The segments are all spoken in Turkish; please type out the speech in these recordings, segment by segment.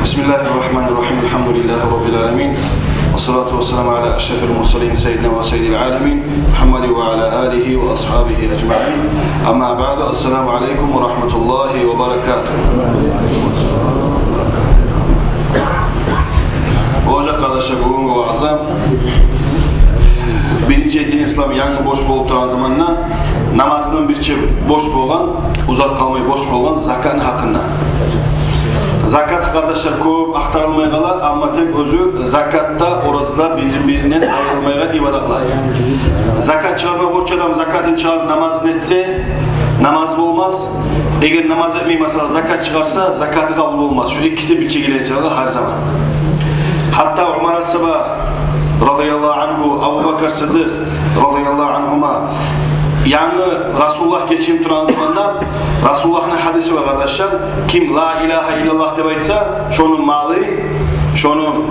Bismillahirrahmanirrahim. Elhamdülillahi Rabbil alemin. Ve salatu ve selamu ala eşrefil mursalin seyyidina ve seyyidil alemin. Muhammed ve ala alihi ve ashabihi ecma'in. Amma ba'du. Esselamu aleyküm ve rahmetullahi ve berekatuhu. Olacak kardeşler, bugün vaazım birinci din İslam yangi boş bolup turan zamanna namazının birçe boş bolgan, uzak kalmayı boş bolgan zakatın hakkında. Zakat kardeşler көп aktarılmaya kalar ama tek özü zakatta orasıda birbirinden ayrılmaya ibadatlar. Zakat çıkarma borç adam zakatın çıkarıp namaz etse namaz olmaz. Eğer namaz etmeyi mesela zakat çıkarsa zakatı kabul olmaz. Şu ikisi bir çekilesi her zaman. Hatta Umar As-Sabah radıyallahu anhu, Abu Bakr Sıddık radıyallahu anhuma yani Resulullah geçim turan zamanda Resulullah'ın hadisi var kardeşler. Kim la ilahe illallah deb aytsa, şonun malı, şonun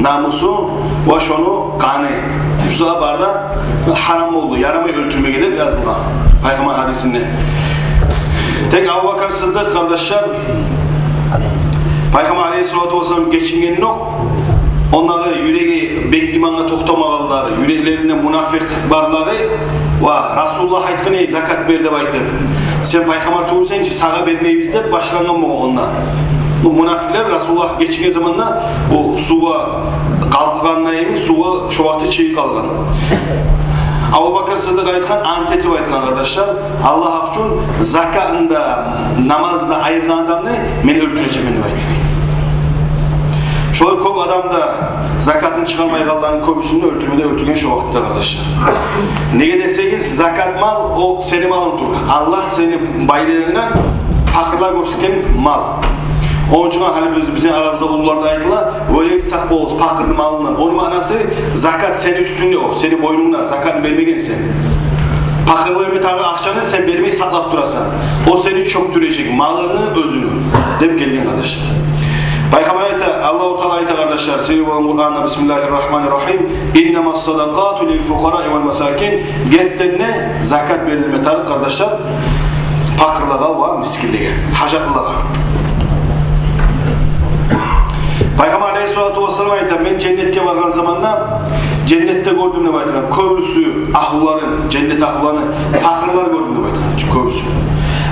namusu ve şonu kanı. Şu barda haram oldu. Yaramay öldürmeye gelip yazılan. Peygamber hadisinde. Tek Abu Bakr Sıddık kardeşler Peygamber Aleyhisselatü Vesselam geçingenin yok. Onları yüreği beklimanla toxtamağalar, yüreklerinde münafık barları ve Resulullah aytqını zakat ber deb aytdı. Sen peygamber tuğursan ki sağa bermeybiz deb başlangan mı ondan. Bu münafıklar Resulullah geçinge zamanla o suğa qalqıgandan emin suğa şu vaxtı çiğ qalgan. Abu Bakr Sıddık aytqan anteti aytqan kardeşler. Allah üçün zakatında, namazda ayırgan adamını men öldüreceğim deb aytdı. Şöyle çok adam da zakatını çıkarmaya kalanların köpüsünü öldürgen şu vakitte arkadaşlar. Neye deseniz zakat mal o senin malın dur. Allah seni bayrağından fakirler görürken mal. Onun için hani bizim aramızda ulularda aytılar öyle sak olsun fakirli malından. Onun manası zakat senin üstünde o, senin boynunda zakatını vermegen sen. Fakirliğimi tabi akçanı sen vermeyi saklap durasan. O seni çöktürecek malını özünü. Deyip gelgen kardeşler. Peygamber Allah-u Teala ayet kardeşler, Seyyid-i Kur'an'da Bismillahirrahmanirrahim. İnnemas sadakatu lil fuqara vel masakin. Gertlerine zakat verilme tarih kardeşler. Fakirlığa ve miskinliğe, hacatlığa. Peygamber Aleyhisselatü Vesselam ayet ben cennetke vargan zamanda cennette gördüğümde baytılan köbüsü ahulların, cennet ahullarını fakirler gördüğümde baytılan köbüsü.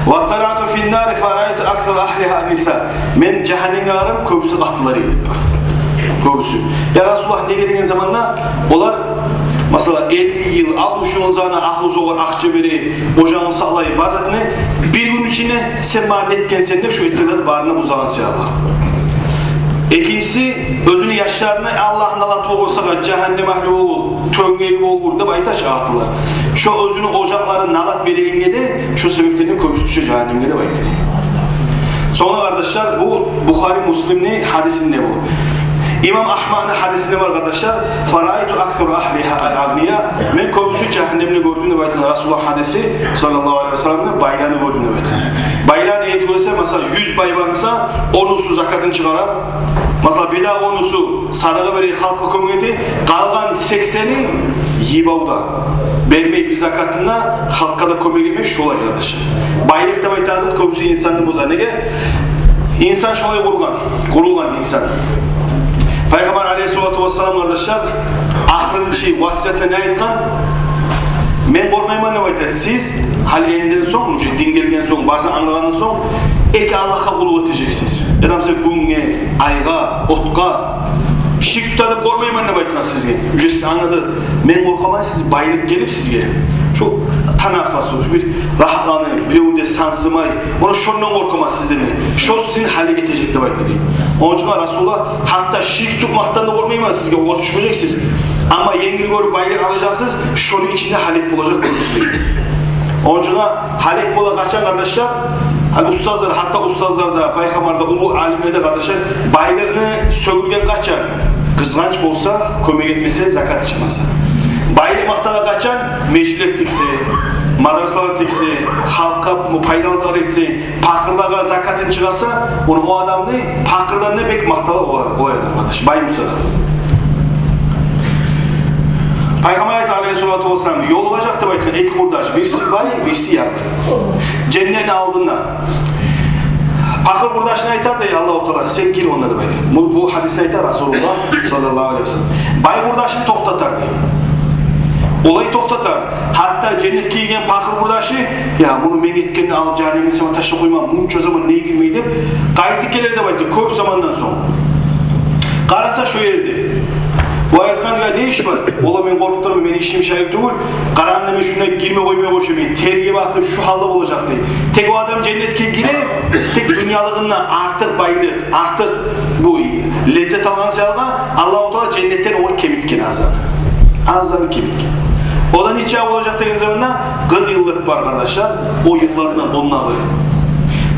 وَاتَّلَعْتُ فِي النَّارِ فَرَأَيْتُ أَكْثَرَ أَهْلِهَا النِّسَاء. Men cehenneme arım köbüsü katlıları edip var. Köbüsü. Ya Resulullah ne dediğin zamanla onlar mesela 50 yıl almışın olacağına ahlı zoğar akçı beri ocağını sağlayıp barzatını bir gün içine sen bana netken sen de şu etkizatı barına buzağın siyahlar. İkincisi özünü yaşlarına Allah'ın alatı olursa cehennem ahli olur, töngey olur da baytaş ağıttılar. Şu özünü ocakların nalat vereyinge de şu sebeplerinin köbüsü düşe cehennemge de baytı. Sonra kardeşler bu Bukhari Müslim'nin hadisinde bu. İmam Ahmad'ın hadisinde var kardeşler. Faraitu aktharu ahliha al-agniya. Men köbüsü cehennemini gördüğünde baytı. Resulullah hadisi sallallahu aleyhi ve sellem'de baylanı gördüğünde baytı. Baylan eğit olursa mesela 100 bay varsa 10'usu zakatını çıkara. Mesela bir daha 10'usu sadaka veriyi halka komüniti, kalan 80'i yibavda. Vermeyi bir zakatında halka da komüniti girmek şu olay arkadaşlar. Baylıkta baytı hazret komünisi insanını bozar. Nege? İnsan şu olay kurulgan insan. Peygamber Aleyhisselatü Vesselam kardeşler, ahirinin vasiyetine ne aytkan? Men bormayman ne baytı? Siz hal elinden son, din gelgen son, varsa anlagandan son, eki Allah'a kulu öteceksiniz. Adam size günge, ayga, otka, şirk tutarıp kormayman ne baytı sizge? Ücretsiz anladı. Men korkaman siz baylık gelip sizge. Şu tanafası, bir rahatlanı, bir önde sansımay, onu şundan korkamaz sizden. Şu sizin hale getirecek de baytı. Onun için Resulullah hatta şirk tutmaktan da kormayman sizge, o düşmeyeceksiniz. Ama yengil görüp baylık alacaksınız, şunun içinde halek bulacak konusunda. Onun için halek bula kaçan kardeşler, ustazlar, hatta ustazlar da, peygamberda, ulu alimlerde kardeşler, baylığını sövülgen kaçan, kızganç olsa, kömek etmese, zakat çıkmasa. Baylık maktala kaçan, meşgiler tikse, madrasalar tikse, halka paydalılar etse, pakırlığa zakatın çıkarsa, onu o adamını, pakırdan ne bek maktala o adam kardeş, bayımsa da. Peygamber Aleyhisselatü Vesselam yol olacaktı baytın iki kurdaş, birisi bay, birisi yak. Cennetin aldığında Pakır kurdaşına aytar da Allah-u Teala sen gir onları baydı. Bu hadisine aytar Resulullah sallallahu aleyhi ve sellem. Bay kurdaşını toktatar diye. Olayı toktatar. Hatta cennetke girgen pakır kurdaşı ya bunu men etkenini alıp cehenneme sana taşla koymam. Munca zaman neye girmeyi deyip kayıtlık gelir de baydı. Köp zamandan sonra. Karasa şu yerde. Bu ayetkan ya ne iş var? Ola men korkutlarım, men işim şahip değil. Karanlığa men şuna girme koymaya koşamayın. Tergiye baktım şu halde olacak diye. Tek o adam cennetke gire, tek dünyalığından artık bayılır. Artık bu lezzet alan seyirde Allah-u Teala cennetten o kemitken azdan. Azdan kemitken. Odan hiç cevap olacak dediğin zamanla 40 yıllık var arkadaşlar. O yıllardan onları.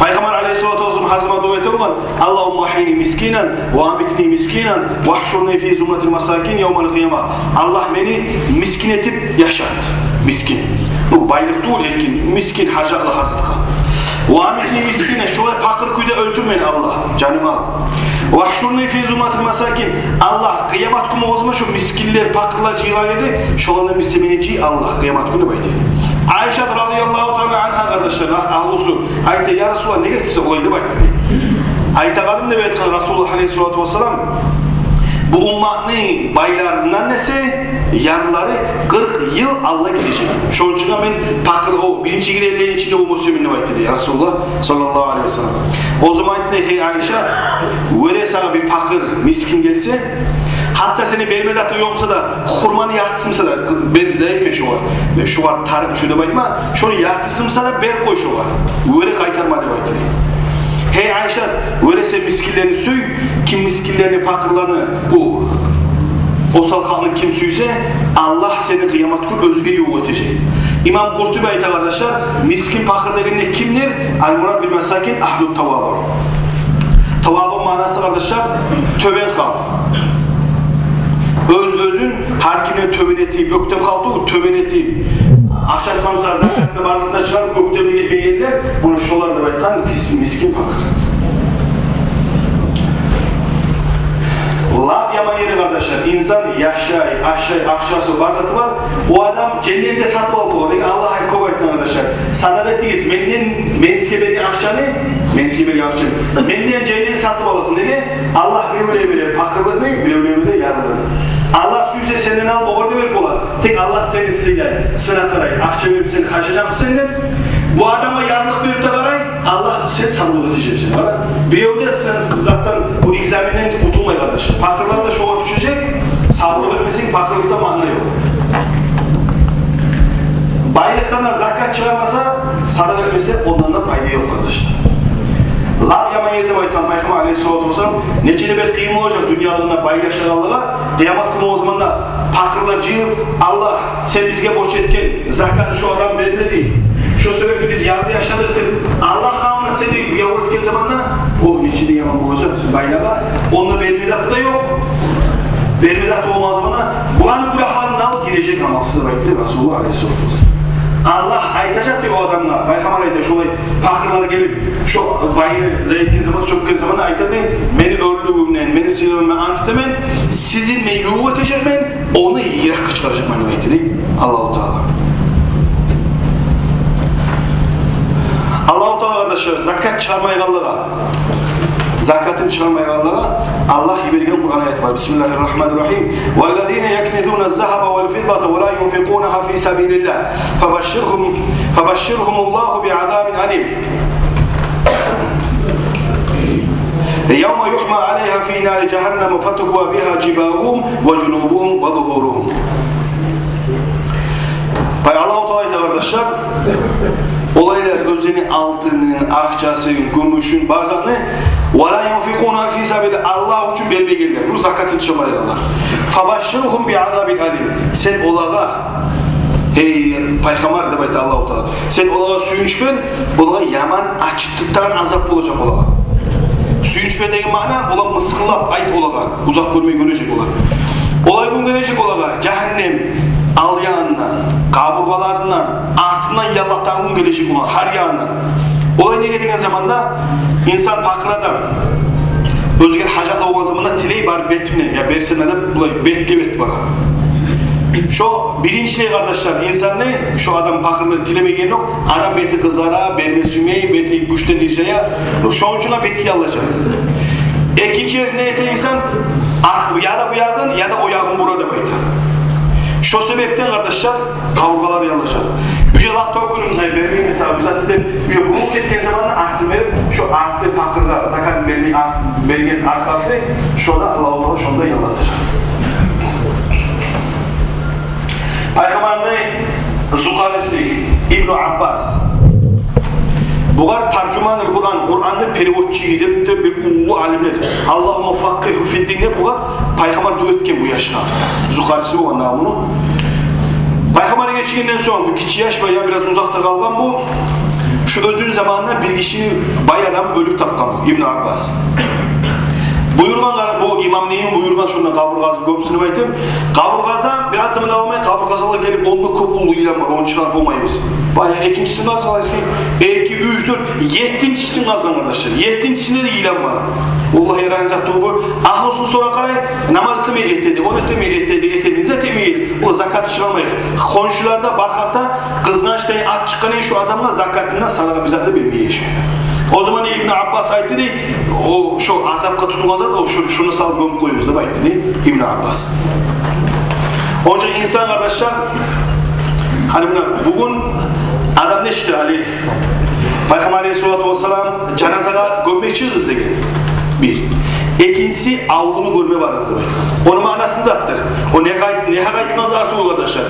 Peygamber aleyhissalatu vesselam her zaman dua ediyor. Allahümme ahini miskinen ve amitni miskinen ve ahşurni fi zumratil masakin yevmel kıyama. Allah beni miskin etip yaşat. Miskin. Bu baylık değil erkin. Miskin hacaklı hazırlığa. Ve amitni miskinen. Şöyle pakır kuyda öldür beni Allah. Canım al. Ve ahşurni fi zumratil masakin. Allah kıyamet günü o zaman şu miskinler, pakırlar cihlan edi. Şolanın bir semineci Allah kıyamet günü baydı. Ayşe radıyallahu ta'ala anha kardeşler, ahlusu. Ayte ya Resulullah ne getirse olaydı baktı. Ayte kadın ne betkı Resulullah aleyhissalatu vesselam. Bu ummatın baylarından nesi? Yanları 40 yıl Allah gidecek. Şunun için ben pakır o birinci girevlerin içinde o Müslüminle baktı diye Resulullah sallallahu aleyhi ve sellem. O zaman ne hey Ayşe, vere sana bir pakır miskin gelse, hatta seni vermez atı yoksa da hurmanı yartısımsa da ben değil şu var. Şu var tarım şurada bayma. Şunu yartısımsa da ber koy şu var. Böyle kaytarma diye baktı. Hey Ayşe, böyle sen miskinlerini süy, kim miskinlerini pakırlarını bu o salkanlık kim süyse Allah seni kıyamet günü özgür yol edecek. İmam Kurtubi ayet arkadaşlar, miskin pakırlarında kimdir? Al-Murad bil mesakin ahlut tavalu. Tavalu manası arkadaşlar, töben kal. Özün her kimle töben ettiği, göktem kaldığı töben ettiği. Akşasmamsa zakatında barzında çıkarıp göktemle yetmeye yerler, bunu şolarda baytan miskin pakır. Lab yaman yeri kardeşler, insan aşağısı barzatı var, o adam cennette satıp aldı o. Allah'a kobaytın arkadaşlar. Sadaletiyiz, menskebeli akşanı, menden cenneti satıp alasın dedi. Allah bir pakırlığını, bir yarılığını. Allah süyse senden al, o kadar verip olar. Tek Allah seni siler, sına karay, akça verip seni kaçacağım senden. Bu adama yarlık verip de karay, Allah sen sanırlı diyecek seni. Bir evde sen zaten bu egzaminden kurtulmayın kardeş. Pakırlar da şova düşecek, sabrı vermesin, pakırlıkta manna yok. Baylıktan da zakat çıkarmasa, sana vermesi ondan da payda yok kardeşler. Lab yaman yerde baytan Peygamber aleyhissalatu vesselam neçede bir kıyım olacak dünyalığında baylaşan Allah'a kıyamet günü o zaman da pakırlar cihir Allah sen bizge boş etken zakat şu adam vermedi şu sebeple biz yardı yaşadıktır Allah ağına seni yavru etken zamanla o neçede yaman olacak baylağa onunla vermezatı da yok vermezatı olmaz zamana bulanı bu halini al girecek amalsız bekle Resulullah aleyhissalatu vesselam Allah aytacak diyor o adamlar. Peygamber aytıyor şolay pakırlar gelip şu bayını zeytkin zaman sökken zaman aytadı. Beni öldüğümden, beni silahımdan antitemen, sizin beni yuva edecek ben, onu yiyerek kıçkaracak bana aytadı. Allah-u Teala. Allah-u Teala arkadaşlar zakat çıkarmaya Allah'a. Zakatın çıkarmaya Allah'a Allah vergen Kur'an ayet var. Bismillahirrahmanirrahim. وَالَّذ۪ينَ يَكْنِذُونَ الزَّهَبَ وَالْفِضَّةَ وَلَا يُنْفِقُونَهَا فِي سَبِيلِ اللّٰهِ فَبَشِّرْهُمُ اللّٰهُ بِعَذَابٍ أَلِيمٍ يَوْمَ يُحْمَى عَلَيْهَا فِي نَارِ جَهَنَّمَ فَتُكْوَى بِهَا جِبَاهُهُمْ وَجُنُوبُهُمْ وَظُهُورُهُمْ Allah-u Teala arkadaşlar olaylar özünün altının, akçasının, gümüşün, barzanı وَلَا يُنْفِقُونَا فِي سَبِيلِ Allah için belbe gelirler. Bu zakatın çıkarıyorlar. فَبَشِّرْهُمْ بِعَذَابٍ أَلِيمٍ Sen olağa hey Peygamber de bayta Allah-u Teala sen olağa suyunç ben, olağa yaman açtıktan azap olacak olağa. Suyunç bendeki mana olağa mıskılap, ait olağa, uzak görmeyi görecek olağa. Olay gün görecek olağa, cehennem al yanından, kaburgalarından, artıından yallahtan gün gelecek olağa, her yanından. Olay ne dediğin zamanda insan pakıradan özgür hacatla olan zamanda tiley var betmine ya bersenede bulay betli bet bana. Şu birinci kardeşler, insan ne? Şu adam fakirliği dilemegen yok. Adam beti kızara, berme sümey, beti güçten işeye, şu ucuna beti alacak. İkinci ne ete insan? Ya da bu yargın ya da o yargın burada bayta. Şu sebepten kardeşler kavgalar yanlaşar. Üce lafta okunun, vermeyi mesela bizat edip, üce bunu ketken zamanında ahtı verip, şu ahtı fakirga, zakat vergen arkası, şurada Allah-u Teala şunda yanlatacak. Peygamber'de Zukarisi İbn Abbas bular tarjumanı Kur'an'ı perevotçu edip de bir ulu alimler Allahümme fakkihu fiddinle bular Peygamber duyetken bu yaşına Zukarisi olan namını Peygamber'e geçiğinden sonra bu kiçi yaş veya biraz uzakta kalan bu şu özün zamanında bir kişi bayadan ölüp tapkan bu İbn Abbas buyurgan bu İmam Neyin buyurgan şundan kaburgazı gömsünü baytım. Kaburgaza biraz zaman almaya kaburgazalar gelip onlu kopullu ilan var. Onu çıkar olmayız. Bayağı ikincisini nasıl ki 2, 3, 4, 7'incisini kazan arkadaşlar. 7'incisinde de ilan var. Vallahi yaranızatı bu. Ahlısın sonra karay namaz temeyi etedi. Onu temeyi etedi. Temeyi. O zakatı çıkarmayı. Konşularda barkakta kızgançtayı at çıkanı şu adamla zakatından sana bize de bilmeyi yaşıyor. O zaman İbn Abbas aytti değil, o şu azapka tutulmazlar da o şunu sal gömüp koyuyoruz da aytti değil İbn Abbas. Onun için insan kardeşler, hani bugün adam ne işte hani Peygamber Aleyhisselatü Vesselam cenazada gömmek çıkıyoruz da gelin. Bir. İkincisi avlunu görme var aslında. Onun manasını zattır. O ne kayıtınız artık o kardeşler.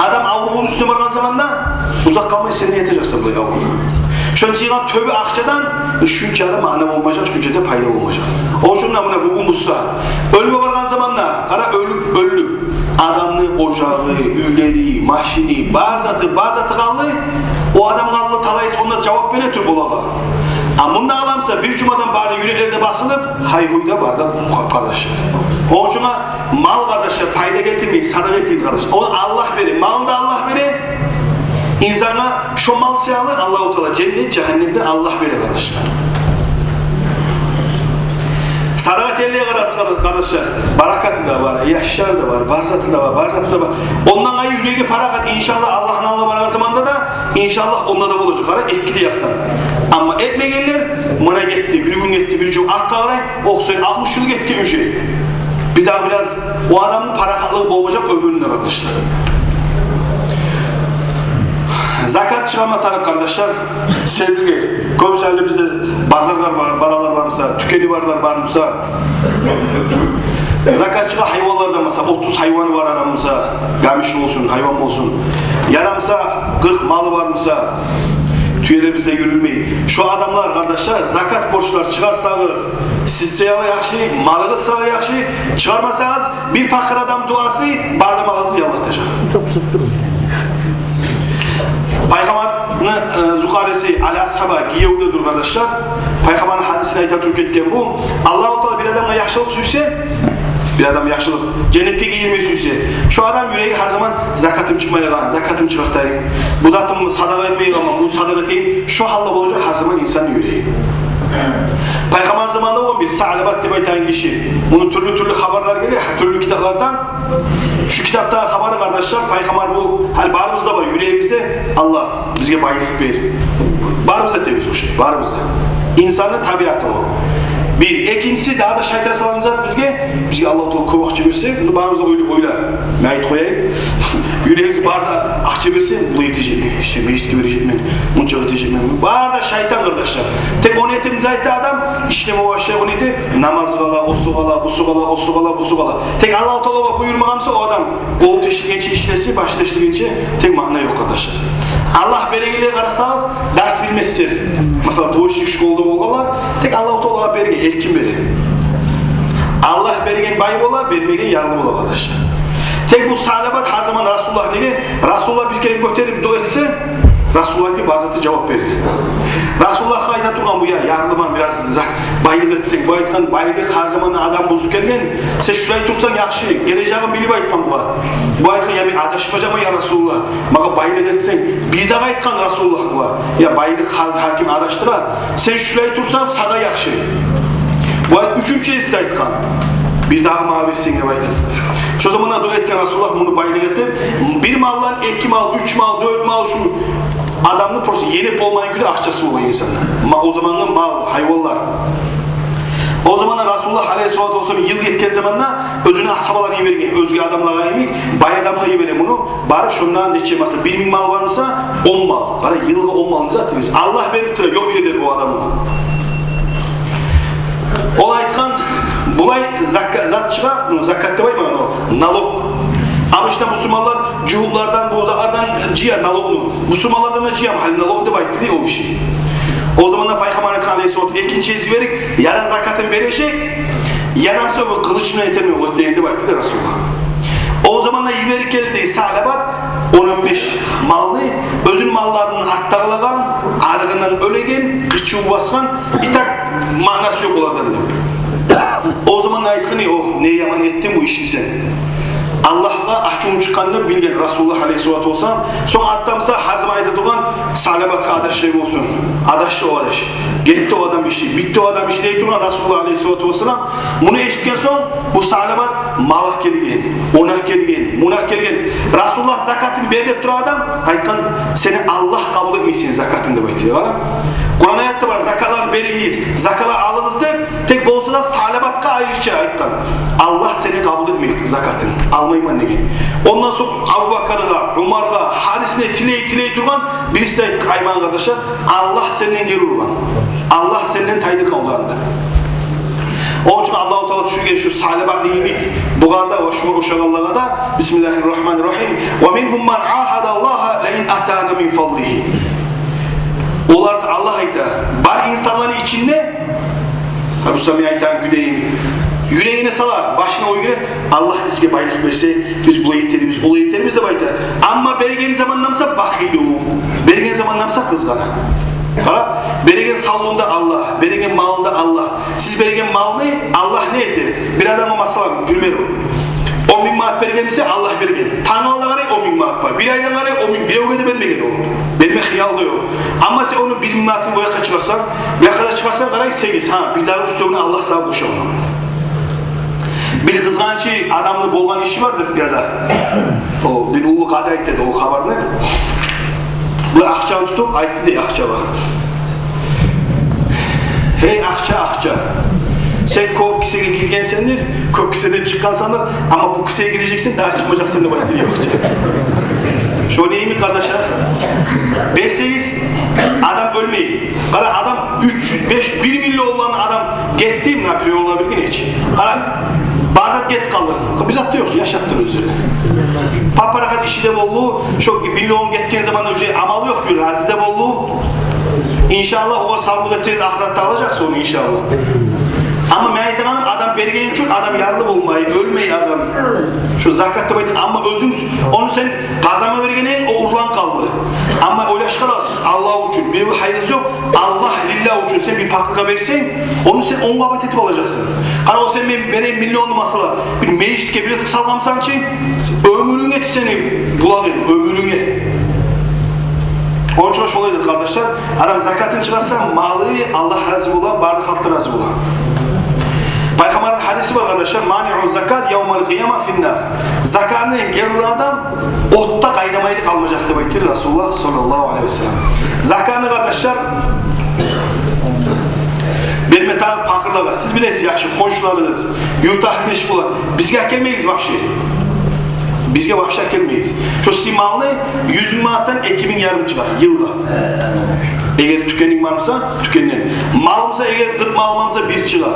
Adam avlunun üstüne vargan zamanda uzak kalmayı seninle yeteceksin bu avlunu. Şöyle çıkan tövbe akçadan şunçada mana olmayacak, şunçada payda olmayacak. O için namına bugün bulsa, ölüme vargan zamanla, kara ölü, adamlı ocağı, üyleri, maşini, barzatı kaldı, o adam kaldı talaysa ona cevap veretir bulağa. Ama bundan adamsa bir cumadan bari yüreklerde basılıp, hayhuyda barda kardeşler. O için mal kardeşler payda getirmeyin, sadaka ettiyiz kardeşler. Onu Allah verir, mal da Allah verir. İnsana şu mal siyahı Allah-u Teala cennet cehennemde Allah verir kardeşler. Sadakat elliye kardeşler. Barakatı da var, yaşlar da var, barzatı da var, barzatı da var. Ondan ayı yüreği parakat inşallah Allah'ın Allah'a varan zamanda da inşallah onda da olacak. Etkili yaktan. Ama etmeyenler bana gitti, bir gün gitti, bir gün arka aray, oksuyor 60 yıl gitti bir şey. Bir daha biraz o adamın parakatlığı olmayacak ömründe arkadaşlar. Zakat çıkarma tarafı kardeşler, sevgi. Komşularla bizde bazarlar var, baralar varsa, tükeni varlar varsa, zakat çıkan hayvanlardan mesela 30 hayvanı var adamımsa, gamişli olsun, hayvan olsun, yanamsa 40 malı varmışsa, tüyelerimizde yürülmeyin. Şu adamlar kardeşler zakat borçlar çıkarsanız, siz sayılı yakşı, malınız sayılı yakşı, çıkarmasanız bir fakir adam duası bardamağınızı yalatacak. Çok sıktırım. Peygamber'in Zukarisi Ali Ashaba giyevdedir kardeşler. Peygamber'in hadisine ayet etken bu. Allah-u Teala bir adamla yaşlılık süyse, bir adam yaşlılık, cennette giyirmeyi süyse, şu adam yüreği her zaman zakatım çıkmaya lan, zakatım çıkartayım, bu zatım sadaka etmeyi ama bu sadaka eteyim, şu halde olacak her zaman insan yüreği. Peygamber zamanında olan bir Sa'labat diye aytan kişi, bunun türlü haberler geliyor, türlü kitaplardan. Şu kitapta haber kardeşler, Peygamber bu, hani barımızda var, yüreğimizde Allah bize baylık verir. Barımızda temiz o şey, barımızda. İnsanın tabiatı o. Bir, ikincisi daha da şeytan salamızat bizge Allah-u Teala kovakçı versin, bunu barımızda oylar. Meyit koyayım, yüreğimiz barda akçı versin, bunu yetecek mi? İşte meclitki verecek mi? Munca yetecek mi? Barda şeytan kardeşler. Tek onu etimize aitti adam, işlemi o aşağı o neydi? Namaz kala, o su kala, bu su kala, o su kala, bu su kala. Tek Allah-u Teala buyurmağımsa o adam, kolu teşliğince işlesi, baş teşliğince tek mana yok kardeşler. Allah berekeliğe karasanız, ders bilmezsir. Mesela doğuş yükşük olduğu olgalar, tek Allah-u Teala berge, erkin verir. Allah bergen bayı ola, vermegen yardım ola kardeşler. Tek bu salabat her zaman Resulullah nege, Resulullah bir kere gösterip dua etse, Resulullah ki bazı cevap verir. Resulullah kayda durgan bu ya, yardıman biraz bayılık etsin, bu aytkan bayılık her zaman adam bozuk gelgen, sen şurayı tursan yakşı, geleceğin bilip aytkan bu var. Bu aytkan ya bir adaşmacama ya Resulullah, bana bayılık etsin, bir daha aytkan Resulullah bu var. Ya bayılık hakim adaştıra, sen şurayı tursan sana yakşı. Bu ayet üçüncü esde aytkan. Bir daha mavirsin gibi aytkan. Şu zamanlar dua etken Resulullah bunu bayılık etip, bir maldan 2 mal, 3 mal, 4 mal şu adamın prosu yenip olmayan günü akçası oluyor insanlar. O zamanlar mal, hayvanlar. O zamanlar Resulullah Aleyhisselatü Vesselam yıl yetken zamanla özüne ashabalar iyi vergen, özge adamlara yemek, bay adamla iyi veren bunu. Barıp şundan neçe masa, 1000 mal varsa 10 mal. Kara yılga 10 malını zaten Allah verip duruyor, yok eder bu adamla. Ola aytkan, bulay zatçıga, zakatte var mı o? Nalog. Ama işte Müslümanlar cuhuplardan, bozaklardan ciğer naloglu. Müslümanlardan da ciğer, hali nalog da bayıttı değil o bir şey. O zaman da Peygamber Aleyhisselatü ikincisi verip, ya da zakatın verecek, ya da bu kılıçla yetermiyor, o deyinde bayıttı da Resulullah. O zaman da İberik geldi Sa'lebat 15 malını, özün mallarının arttağılagan, arığından ölegen, içi baskan, bir tak manası yok olardan da. O zaman da aytkını o ne yaman ettin bu işi sen. Allah'a ahkam çıkanını bilgen Resulullah Aleyhisselatü Vesselam. Son attamsa her zaman aytıdığın Sa'lebat'a adaşlığı olsun. Adaşlı o adaş. Gitti o adam işi, bitti o adam işi deyip duran Resulullah Aleyhisselatü Vesselam. Bunu eşitken son bu Sa'lebat malak gelgen, onak gelgen, munak gelgen. Resulullah zakatını verip duran adam aytkan seni Allah kabul etmesin zakatını da bekliyor. Kur'an ayette var zakalar veriniz, zakalar alınız deyip tek bolsa da Sa'lebat'a ayrıca aytkan. Allah seni kabul etmiyor zakatını. Almayım anne gelin. Ondan sonra Abu Bakar'a, Umar'a, Haris'ine tiley durgan birisi de ayttık Ayman kardeşler. Allah senden geri urgan. Allah senden taydır kaldırandır. Onun için Allah-u Teala düşünürken şu Sa'lebat neyimik Buğar'da ve şu Uşağallah'a da Bismillahirrahmanirrahim وَمِنْهُمْ مَنْ عَاهَدَ اللّٰهَ لَاِنْ اَتَانَ مِنْ فَضْلِهِ Onlar da Allah ayda var insanların içinde bu Samiye aytan güdeyim yüreğine salar, başına o yüreğine Allah bize baylık verse, biz bula yeterimiz, ola yeterimiz de baytar. Ama bergen zamanlamsa bakıydı o. Bergen zamanlamsa kızgana. Bergen sağlığında Allah, bergen malında Allah. Siz bergen malını Allah ne etti? Bir adama masalam, gülmer o. 10.000 manat bergense Allah bergen. Tanrı'na kadar 10.000 manat var. Bir aydan kadar 10.000, bir evde vermegen o. Benim hıyal diyor. Ama sen onu 1.000 manatını boyaka çıkarsan, yakada çıkarsan kadar 8. Bir daha üstüne Allah sana boşa onu. Bir kızgançı adamlı bolgan işi vardır yazar. O bir ulu kadı aytdı o haberni. Bu akçanı tutup aytdı diye akça var. Hey akça. Sen kop kiseye girgen sendir, kop kiseden çıkan sanır ama bu kiseye gireceksin daha çıkmayacaksın da baytı diye akça. Şu neyimi kardeşler? Verseniz adam ölmeyi. Kara adam 305 1 milyon olan adam gitti mi yapıyor olabildiğin için. Kara bazen get kaldı. Biz hatta yok yaşattır üzerine. Paparakat işi de bollu. Şu milyon gittiğin zaman da amal yok ki razı de bollu. İnşallah o sağlık etseniz ahirette alacaksın onu inşallah. Ama Mehmet Hanım adam bergen için adam yardım olmayı, ölmeyi adam. Şu zakatta baydı ama özümüz onu sen kazanma bergenin o urlan kaldı. Ama öyle çıkarsın Allah için bir hayırlısı yok. Allah lillah için sen bir paklığa verirsen onu sen 10 kabat etip alacaksın. Hani o sen benim milyonlu masala bir meclisike bir tık salgamsan için ömrüne et seni bulalım ömrüne. Onun için hoş olaydı kardeşler. Adam zakatını çıkarsa malı Allah razı ola, bardak halkta razı ola. Peygamber'in hadisi var arkadaşlar. Mani'u zakat yevmel kıyama finnar. Zakatını engelli adam otta kaynamayla kalmayacaktı baytır Resulullah sallallahu aleyhi ve sellem. Zakatını arkadaşlar benim etrafım pakırlar var. Siz bilesiniz yakşı, komşularınız, yurt ahli meşgul olan. Bizge gelmeyiz vahşi. Bizge vahşi gelmeyiz. Şu simalı 100 manattan 2.000 yarım çıkar yılda. Eğer tükenim varsa tükenin. Malımsa eğer 40 malımsa 1 çıkar.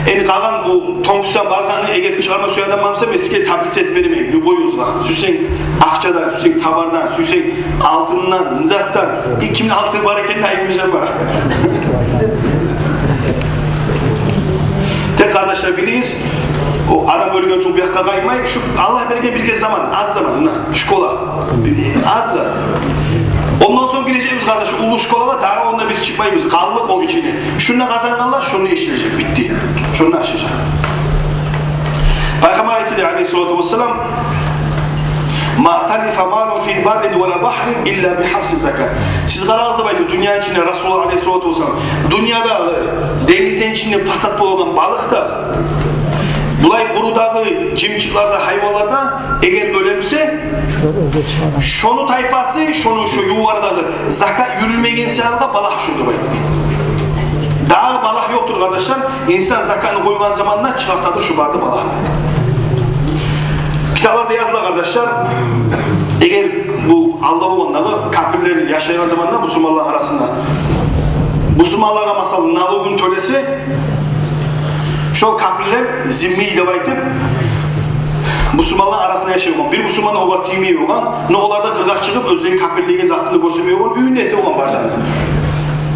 En kalan bu tonkusan barzanı eğer çıkarma suyadan varsa meske tablis et vermeyin. Lüboyuzla. Süsen akçadan, süsen tabardan, süsen altından, nizattan. Kimin altı var kendine ayıpmayacağım var. Tek kardeşler biliyiz. O adam ölgen son bir yakka kaymayı. Şu Allah belge bir kez zaman, az zaman. Şkola. Az zaman. Ondan sonra gireceğimiz kardeş ulu şkolada daha onda biz çıkmayımız. Kaldık onun içine. Şunu kazananlar şunu işleyecek. Bitti. Şunu aşacak. Peygamber ayetiyle aleyhissalatu vesselam Ma talifa malun fi barrin ve la bahrin illa bihabsi zakat. Siz kararınızda baydı dünya içinde Resulullah aleyhissalatu vesselam dünyada denizin içinde pasat olan balık da Bulay kurudağı cimçiklarda, hayvanlarda eğer ölemse şonu taypası, şonu şu yuvardağı zakat yürülmeyen sırada balah şurada baydı. Daha balah yoktur kardeşler. İnsan zakatını koyulan zamanla çıkartadı şu barda balah. Kitaplarda yazılı kardeşler, eğer bu Allah'ın onları kafirler yaşayan zamanla Müslümanlar arasında Müslümanlara masalı nalogun tölesi şu kafirler zimmiyi de baytıp Müslümanlar arasında yaşayan bir Müslüman olar timiyi olan ne olar da kırgak çıkıp özünün kafirliğin zatını görsemiyor olan ünleti olan barzanı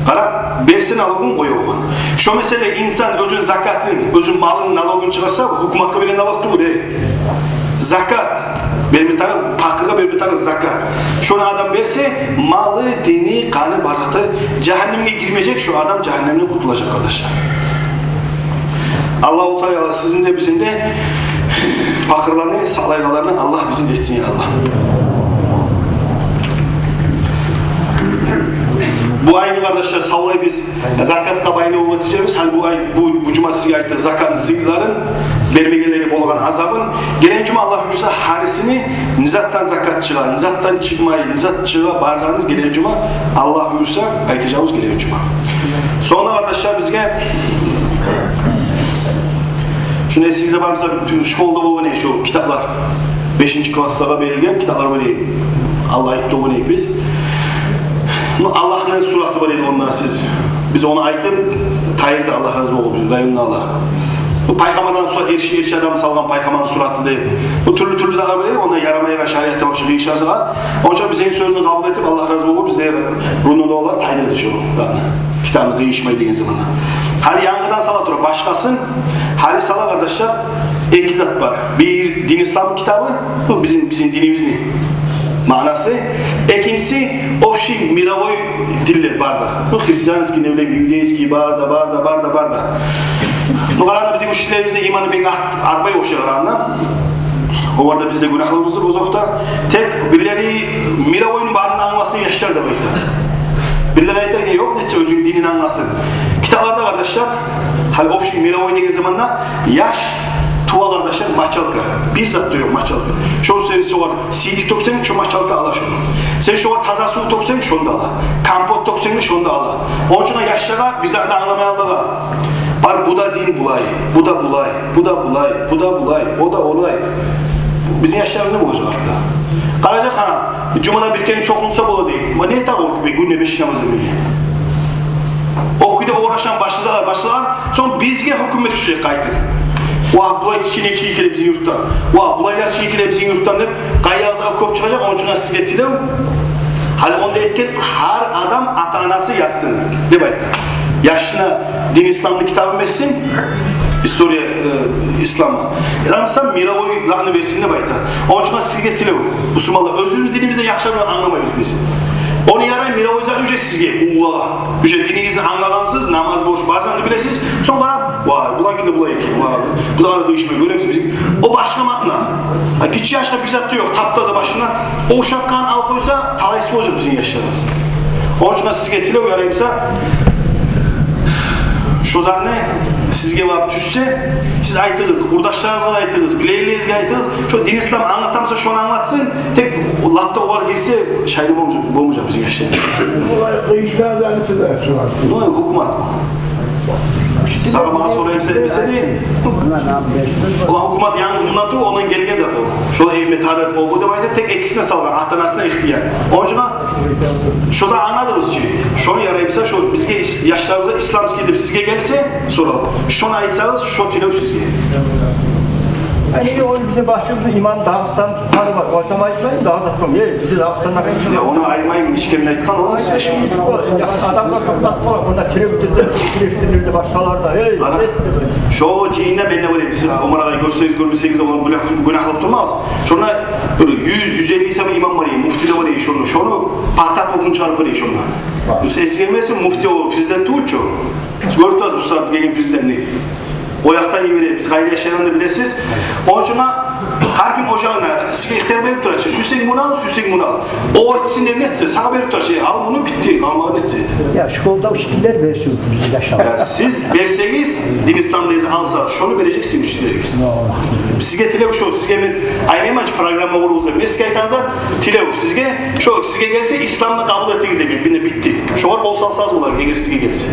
kara bersin nalogun koyu olan şu mesele insan özün zakatın özün malın nalogun çıkarsa hükümetle bile nalogdu bu değil zakat bir tane fakirga bir tane zakat. Şunu adam verse malı, dini, kanı, barzatı cehenneme girmeyecek şu adam cehennemden kurtulacak arkadaşlar. Allah-u Teala sizin de bizim de fakirlerini, salaygalarını Allah bizim etsin ya Allah. Bu ayını kardeşler sallayı biz zakat kabayını öğreteceğimiz hani bu ay bu cuma size ayettir zakatın sıyırların vermegeleri bolgan azabın gelen cuma Allah yürüse harisini nizattan zakat çığa, nizattan çıkmayı, nizat çığa barzanız gelen cuma Allah yürüse ayeteceğimiz gelen cuma. Sonra kardeşler bizge şunu size var mesela şkolda bulunan şu kitaplar 5. klaslara verilgen kitaplar böyle Allah'a ait doğunak biz. Allah'ın suratı var idi onlara biz onu aytıp tayirdi Allah razı olsun rayımlı Allah. Bu paykamandan sonra erşi adam salgan paykamanın suratı değil. Bu türlü zarar var idi ondan yaramaya şariatta başlığı inşası var. Onun için biz en sözünü kabul etip Allah razı olsun biz de rununda olar tayirdi şu kitabını değişmeyi degen zamanla. Hali yangıdan sala tura başkasın hali sala kardeşler iki zat var. Bir din İslam kitabı bu bizim dinimiz ne? Manası. İkincisi o şey miravoy diller barda. Bu Hristiyanski ne bileyim Yudeyski barda. Bu kararında bizim müşrilerimizde imanı pek artmayı okşar anla. O varda bizde günahlarımızdır bozokta. Tek birileri miravoyun barını anlasın yaşar da bayda. Birileri ayetler yok neyse özün dinini anlasın. Kitaplarda kardeşler hal o şey miravoy degen zamanda yaş tuva kardeşler maçalka. Bir zat diyor maçalka. Şu serisi var. Sidik toksen şu maçalka ala şunu. Sen şu var taza su toksen şunu da ala. Kampot toksen şunu da ala. Onun için yaşlara bize de anlamayanlara. Var bu da din bulay. Bu da bulay. Bu da bulay. Bu da bulay. O da olay. Bizim yaşlarımız ne olacak artık? Karacak ha. Cuma'da bitkenin çok olsa bolu değil. Ama ne tak okup bir günde 5 namazı biliyor. Okuyda uğraşan başlar. Son bizge hükümet düşecek kayıtın. Vah bulay içine çiğkile bizim yurttan. Vah bulaylar çiğkile bizim yurttan deyip gayyazığa kop çıkacak onun için size tilem. Hali onda etken her adam ata-anası yazsın. De bayta. Yaşına din İslamlı kitabı versin. İstoriya İslam'a. Yadamsan miravoy lağını versin de bayta. Onun için size tilem. Müslümanlar özünü dilimizde yakışanı anlamayız biz. Onu yarayın miravoyza ücretsizge. Uğla. Ücret dininizi anlamansız, namaz borç barzanı bilesiz. Sonra vay bulan ki de bulayı ki. Bu da arada işime görüyor musun bizim? O başka matna. Küçük yaşta bizzat yok. Taptaza başına. O uşakkan al koysa talaysı olacak bizim yaşlarımız. Onun için siz getiriyor yarayımsa şu zanne sizge var tüsse siz aytırız, kurdaşlarınızla aytırız, bileyliğinizle aytırız. Şu din İslam anlatamsa şunu anlatsın. Tek latta var girse şaylı olmayacak bizim yaşlarımız. Olay değişmeye anlatırlar şu an. Ne oluyor? Hukumat o. Sarımağa sonra emselmese değil. Ulan hukumat yalnız bundan da onun gelgez yapıyor. Şurada evime tarif o bu demaydı tek ekisine salgan, ahtanasına ihtiyar. Onun için şu zaman anladınız ki, şunu yarayımsa şu bizge yaşlarımıza İslam gidip sizge gelse soralım. Şunu aytsanız şu tilep sizge. Yani o bizim başımızda İmam Dağıstan tutarı var. O zaman ayırmayın daha da tutum. Bizi Dağıstan'da kaçırır. Ya onu ayırmayın, hiç kimin aytkan onu seçmeyin. Adamlar toplatma var. Onda televizyon başkalar da. Şu cihine benimle böyle siz Ömer Ağa'yı görseniz görmeseniz onu günahlık durmaz. Şuna 100-150 isem imam var ya, mufti de var ya şunu patak okun çarpı var ya şunu. Bu ses gelmesin mufti o, prezident değil çok. Siz gördünüz bu saat gelin prezidentliği. O yaktan iyi vereyim, biz gayri yaşayanı da bilesiz. Onun için her kim ocağına size ihtiyar verip duracak. Süsek bunu al, süsek bunu al. O ortasını netse, sana verip duracak. Al bunu bitti, kalmağı netse. Ya şkolda üstünler versiyor bizi yaşamak. Ya siz verseniz din İslam'dayız alsa şunu vereceksiniz üstünleriniz. Sizge tilev şu, sizge bir aynı maç programı olursa meskaytanza tilev sizge şu sizge gelse İslam'la kabul ettiğiniz demek bitti. Şu var olsa saz olar eğer sizge gelse.